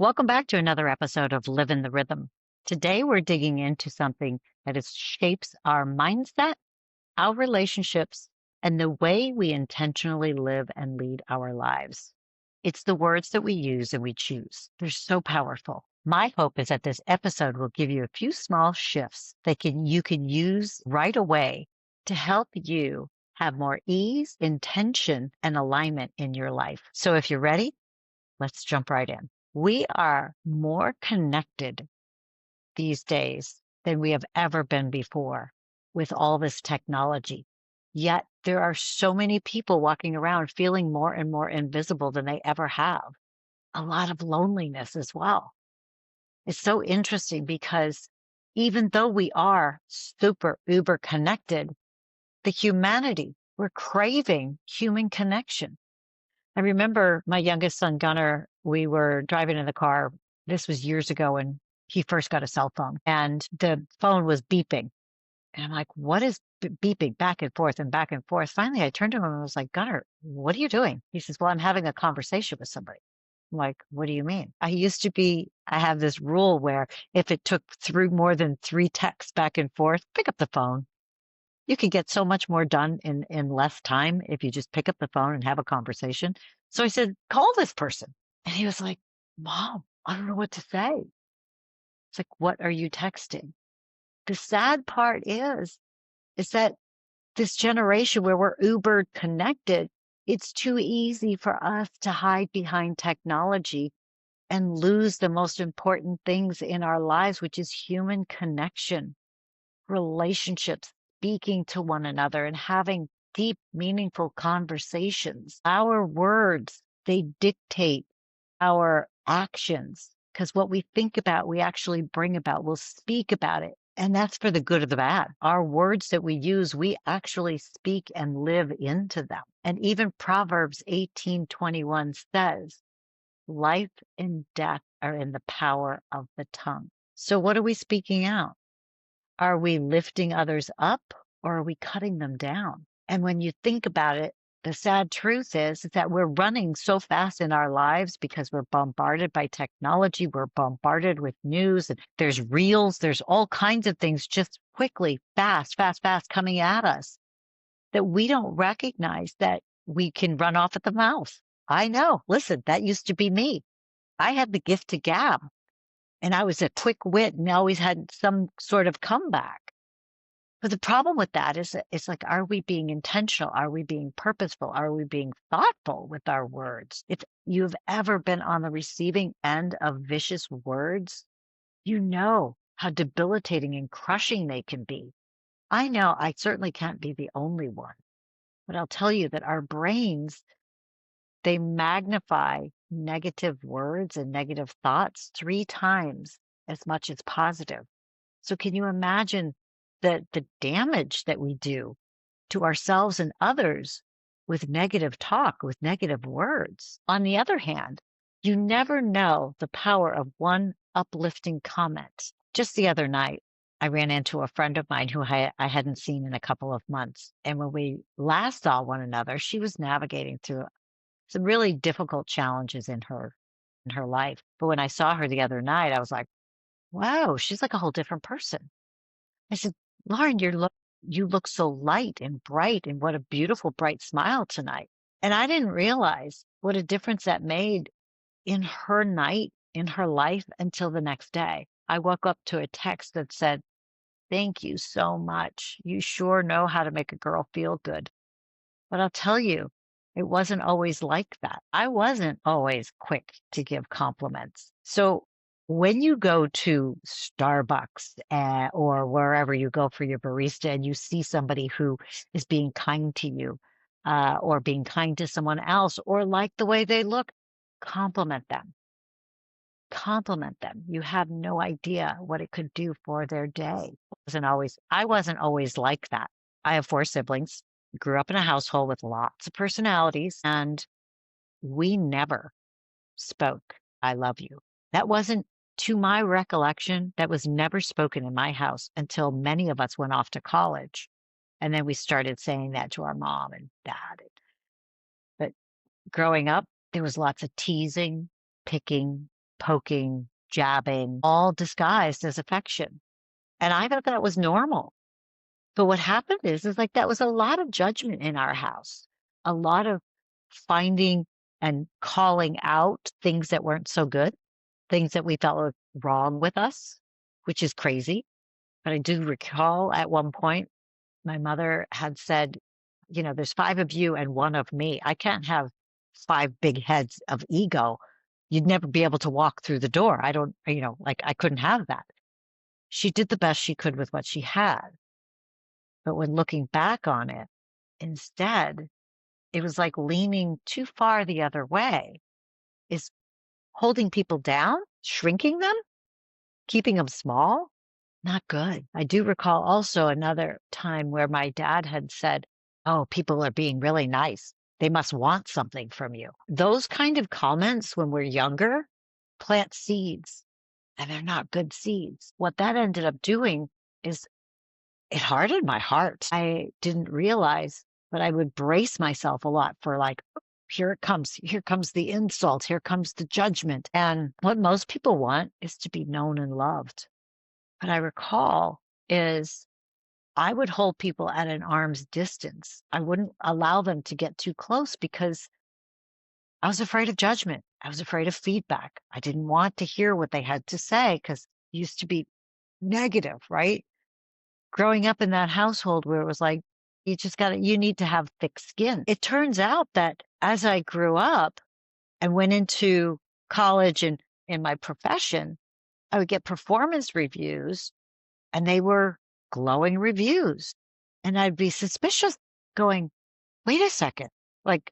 Welcome back to another episode of Live in the Rhythm. Today, we're digging into something that shapes our mindset, our relationships, and the way we intentionally live and lead our lives. It's the words that we use and we choose. They're so powerful. My hope is that this episode will give you a few small shifts that you can use right away to help you have more ease, intention, and alignment in your life. So if you're ready, let's jump right in. We are more connected these days than we have ever been before with all this technology. Yet there are so many people walking around feeling more and more invisible than they ever have. A lot of loneliness as well. It's so interesting because even though we are super uber connected, the humanity, we're craving human connection. I remember my youngest son, Gunnar, we were driving in the car. This was years ago when he first got a cell phone and the phone was beeping. And I'm like, what is beeping back and forth and back and forth? Finally, I turned to him and was like, Gunnar, what are you doing? He says, well, I'm having a conversation with somebody. I'm like, what do you mean? I have this rule where if it took through more than 3 texts back and forth, pick up the phone. You can get so much more done in less time if you just pick up the phone and have a conversation. So I said, call this person. And he was like, Mom, I don't know what to say. It's like, what are you texting? The sad part is that this generation where we're uber connected, it's too easy for us to hide behind technology and lose the most important things in our lives, which is human connection, relationships, speaking to one another and having deep, meaningful conversations. Our words, they dictate our actions because what we think about, we actually bring about. We'll speak about it. And that's for the good or the bad. Our words that we use, we actually speak and live into them. And even Proverbs 18:21 says, life and death are in the power of the tongue. So what are we speaking out? Are we lifting others up or are we cutting them down? And when you think about it, the sad truth is that we're running so fast in our lives because we're bombarded by technology. We're bombarded with news and there's reels. There's all kinds of things just quickly, fast, fast, fast coming at us that we don't recognize that we can run off at the mouth. I know. Listen, that used to be me. I had the gift to gab and I was a quick wit and always had some sort of comeback. But the problem with that is that it's like, are we being intentional? Are we being purposeful? Are we being thoughtful with our words? If you've ever been on the receiving end of vicious words, you know how debilitating and crushing they can be. I know I certainly can't be the only one, but I'll tell you that our brains, they magnify negative words and negative thoughts 3 times as much as positive. So can you imagine the damage that we do to ourselves and others with negative talk, with negative words? On the other hand, you never know the power of one uplifting comment. Just the other night, I ran into a friend of mine who I hadn't seen in a couple of months. And when we last saw one another, she was navigating through some really difficult challenges in her life. But when I saw her the other night, I was like, wow, she's like a whole different person. I said, Lauren, you look so light and bright and what a beautiful, bright smile tonight. And I didn't realize what a difference that made in her night, in her life until the next day. I woke up to a text that said, thank you so much. You sure know how to make a girl feel good. But I'll tell you, it wasn't always like that. I wasn't always quick to give compliments. So when you go to Starbucks or wherever you go for your barista and you see somebody who is being kind to you or being kind to someone else or like the way they look, compliment them. Compliment them. You have no idea what it could do for their day. I wasn't always like that. I have 4 siblings, grew up in a household with lots of personalities, and we never spoke, I love you. That wasn't, to my recollection, that was never spoken in my house until many of us went off to college. And then we started saying that to our mom and dad. But growing up, there was lots of teasing, picking, poking, jabbing, all disguised as affection. And I thought that was normal. But what happened is like that was a lot of judgment in our house, a lot of finding and calling out things that weren't so good, things that we felt were wrong with us, which is crazy. But I do recall at one point, my mother had said, there's five of you and one of me. I can't have five big heads of ego. You'd never be able to walk through the door. I don't, like I couldn't have that. She did the best she could with what she had. But when looking back on it, instead, it was like leaning too far the other way, is holding people down, shrinking them, keeping them small. Not good. I do recall also another time where my dad had said, "Oh, people are being really nice. They must want something from you." Those kind of comments when we're younger plant seeds, and they're not good seeds. What that ended up doing is it hardened my heart. I didn't realize, but I would brace myself a lot for like, here it comes. Here comes the insult. Here comes the judgment. And what most people want is to be known and loved. What I recall is I would hold people at an arm's distance. I wouldn't allow them to get too close because I was afraid of judgment. I was afraid of feedback. I didn't want to hear what they had to say because it used to be negative, right? Growing up in that household where it was like, you need to have thick skin. It turns out that as I grew up and went into college and in my profession, I would get performance reviews and they were glowing reviews. And I'd be suspicious going, wait a second, like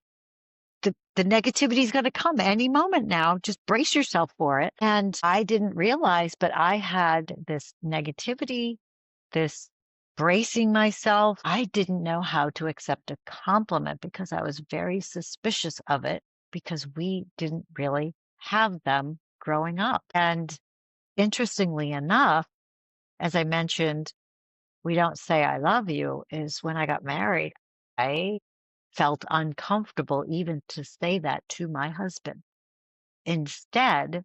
the negativity is going to come any moment now. Just brace yourself for it. And I didn't realize, but I had this negativity, this bracing myself. I didn't know how to accept a compliment because I was very suspicious of it because we didn't really have them growing up. And interestingly enough, as I mentioned, we don't say I love you is when I got married, I felt uncomfortable even to say that to my husband. Instead,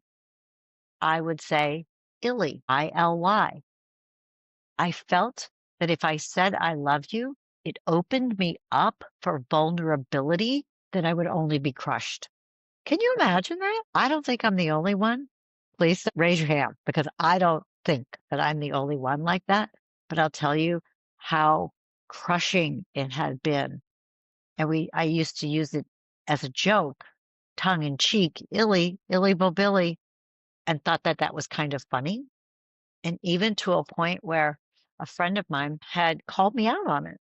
I would say illy, I-L-Y. I felt that if I said I love you, it opened me up for vulnerability that I would only be crushed. Can you imagine that? I don't think I'm the only one. Please raise your hand because I don't think that I'm the only one like that. But I'll tell you how crushing it had been. And I used to use it as a joke, tongue in cheek, illy bobilly, and thought that that was kind of funny. And even to a point where a friend of mine had called me out on it.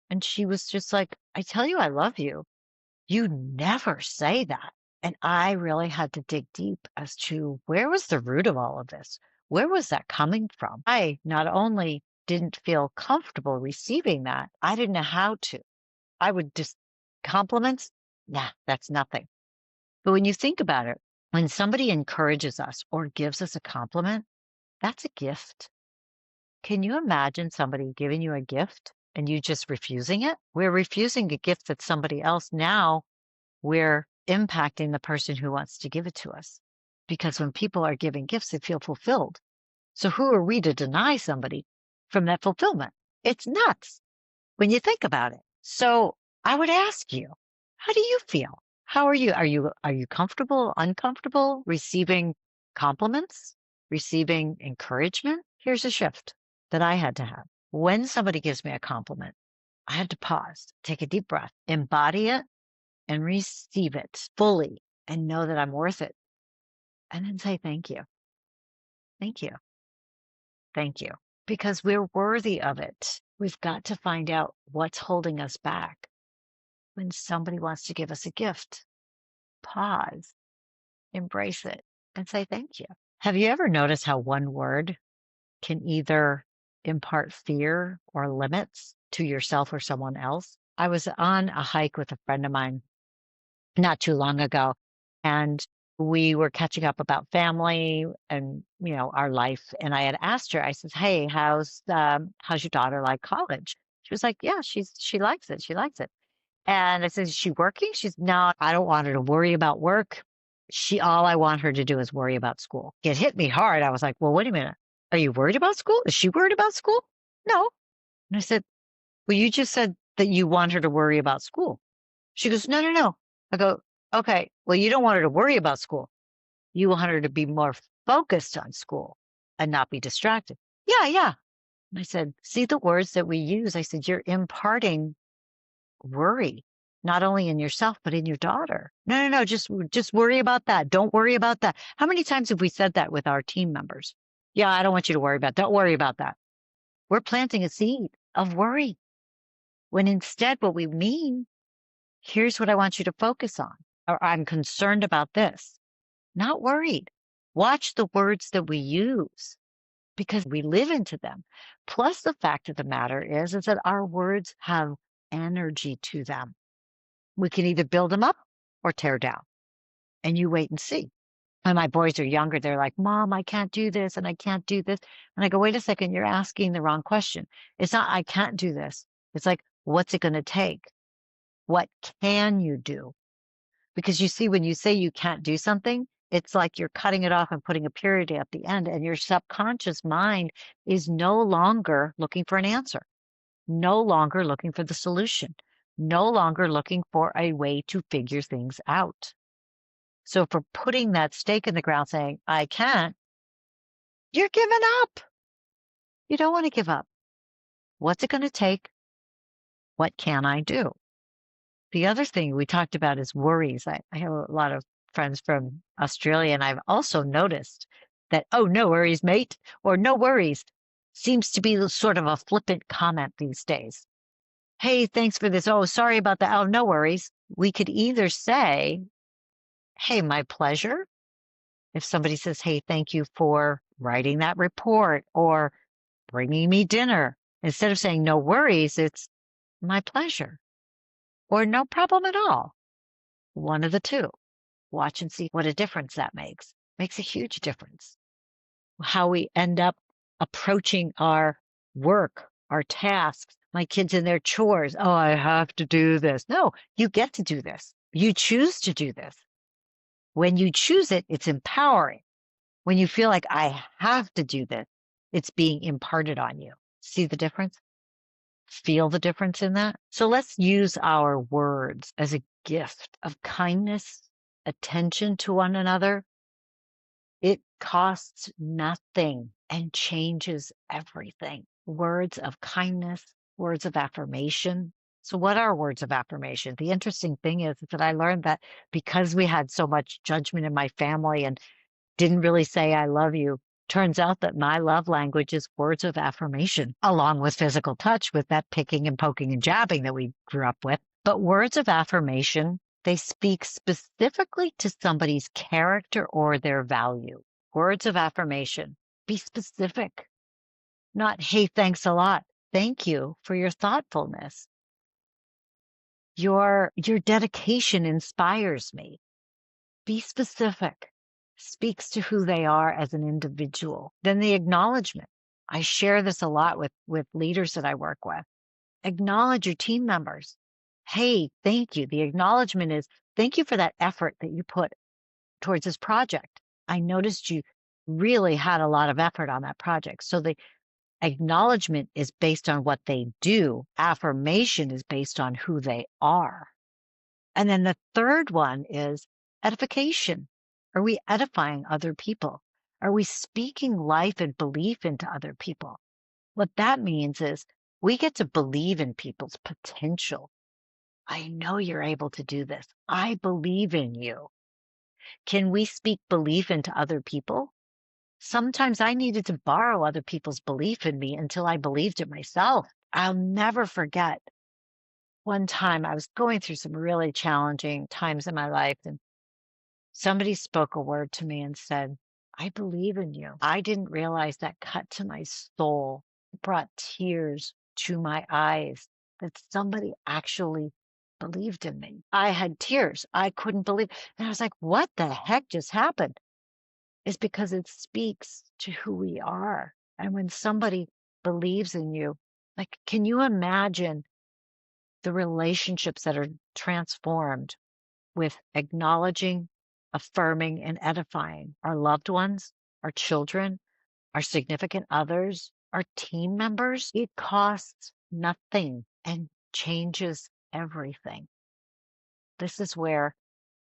And she was just like, I tell you, I love you. You never say that. And I really had to dig deep as to where was the root of all of this? Where was that coming from? I not only didn't feel comfortable receiving that, I didn't know how to. I would just compliments, nah, that's nothing. But when you think about it, when somebody encourages us or gives us a compliment, that's a gift. Can you imagine somebody giving you a gift and you just refusing it? We're refusing a gift that somebody else now we're impacting the person who wants to give it to us. Because when people are giving gifts, they feel fulfilled. So who are we to deny somebody from that fulfillment? It's nuts when you think about it. So I would ask you, how do you feel? How are you? Are you comfortable, uncomfortable receiving compliments, receiving encouragement? Here's a shift that I had to have. When somebody gives me a compliment, I had to pause, take a deep breath, embody it, and receive it fully and know that I'm worth it. And then say, thank you. Thank you. Thank you. Because we're worthy of it. We've got to find out what's holding us back. When somebody wants to give us a gift, pause, embrace it, and say thank you. Have you ever noticed how one word can either impart fear or limits to yourself or someone else? I was on a hike with a friend of mine not too long ago, and we were catching up about family and our life. And I had asked her, I said, "Hey, how's your daughter like college?" She was like, "Yeah, she likes it. She likes it." And I said, "Is she working?" She's, "No, I don't want her to worry about work. all I want her to do is worry about school. It hit me hard. I was like, well, wait a minute. Are you worried about school? Is she worried about school? No. And I said, well, you just said that you want her to worry about school. She goes, no, no, no. I go, okay, well, you don't want her to worry about school. You want her to be more focused on school and not be distracted. Yeah, yeah. And I said, see the words that we use. I said, you're imparting worry, not only in yourself, but in your daughter. No, no, no, just worry about that. Don't worry about that. How many times have we said that with our team members? Yeah, I don't want you to worry about, don't worry about that. We're planting a seed of worry when instead what we mean, here's what I want you to focus on, or I'm concerned about this, not worried. Watch the words that we use because we live into them. Plus the fact of the matter is that our words have energy to them. We can either build them up or tear down, and you wait and see. When my boys are younger, they're like, Mom, I can't do this and I can't do this. And I go, wait a second, you're asking the wrong question. It's not, I can't do this. It's like, what's it going to take? What can you do? Because you see, when you say you can't do something, it's like you're cutting it off and putting a period at the end, and your subconscious mind is no longer looking for an answer, no longer looking for the solution, no longer looking for a way to figure things out. So for putting that stake in the ground saying, I can't, you're giving up. You don't want to give up. What's it going to take? What can I do? The other thing we talked about is worries. I have a lot of friends from Australia, and I've also noticed that, oh, no worries, mate, or no worries seems to be sort of a flippant comment these days. Hey, thanks for this. Oh, sorry about that. Oh, no worries. We could either say, hey, my pleasure. If somebody says, hey, thank you for writing that report or bringing me dinner, instead of saying no worries, it's my pleasure or no problem at all. One of the two. Watch and see what a difference that makes. Makes a huge difference. How we end up approaching our work, our tasks, my kids and their chores. Oh, I have to do this. No, you get to do this. You choose to do this. When you choose it, it's empowering. When you feel like I have to do this, it's being imparted on you. See the difference? Feel the difference in that? So let's use our words as a gift of kindness, attention to one another. It costs nothing and changes everything. Words of kindness, words of affirmation. So what are words of affirmation? The interesting thing is that I learned that because we had so much judgment in my family and didn't really say I love you, turns out that my love language is words of affirmation, along with physical touch, with that picking and poking and jabbing that we grew up with. But words of affirmation, they speak specifically to somebody's character or their value. Words of affirmation, be specific, not, hey, thanks a lot. Thank you for your thoughtfulness. Your dedication inspires me. Be specific. Speaks to who they are as an individual. Then the acknowledgement. I share this a lot with leaders that I work with. Acknowledge your team members. Hey, thank you. The acknowledgement is thank you for that effort that you put towards this project. I noticed you really had a lot of effort on that project. So the acknowledgement is based on what they do. Affirmation is based on who they are. And then the third one is edification. Are we edifying other people? Are we speaking life and belief into other people? What that means is we get to believe in people's potential. I know you're able to do this. I believe in you. Can we speak belief into other people? Sometimes I needed to borrow other people's belief in me until I believed it myself. I'll never forget one time I was going through some really challenging times in my life, and somebody spoke a word to me and said, I believe in you. I didn't realize that cut to my soul. It brought tears to my eyes that somebody actually believed in me. I had tears. I couldn't believe. And I was like, what the heck just happened? It's because it speaks to who we are. And when somebody believes in you, like, can you imagine the relationships that are transformed with acknowledging affirming and edifying our loved ones, our children, our significant others, our team members. It costs nothing and changes everything. This is where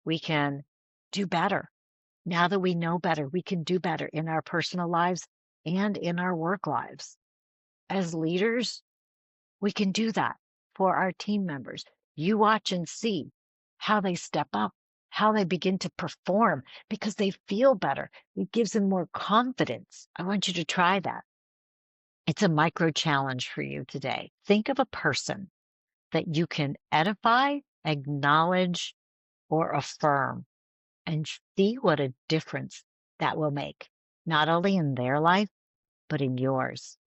we can do better. Now that we know better, we can do better in our personal lives and in our work lives. As leaders, we can do that for our team members. You watch and see how they step up, how they begin to perform because they feel better. It gives them more confidence. I want you to try that. It's a micro challenge for you today. Think of a person that you can edify, acknowledge, or affirm, and see what a difference that will make, not only in their life, but in yours.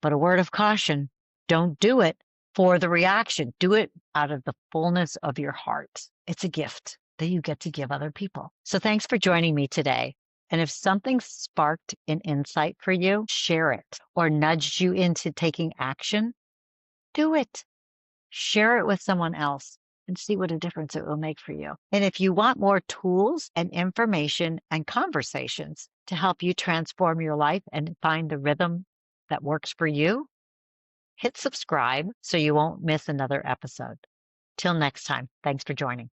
But a word of caution, don't do it for the reaction. Do it out of the fullness of your heart. It's a gift that you get to give other people. So thanks for joining me today. And if something sparked an insight for you, share it, or nudged you into taking action, do it. Share it with someone else and see what a difference it will make for you. And if you want more tools and information and conversations to help you transform your life and find the rhythm that works for you, hit subscribe so you won't miss another episode. Till next time, thanks for joining.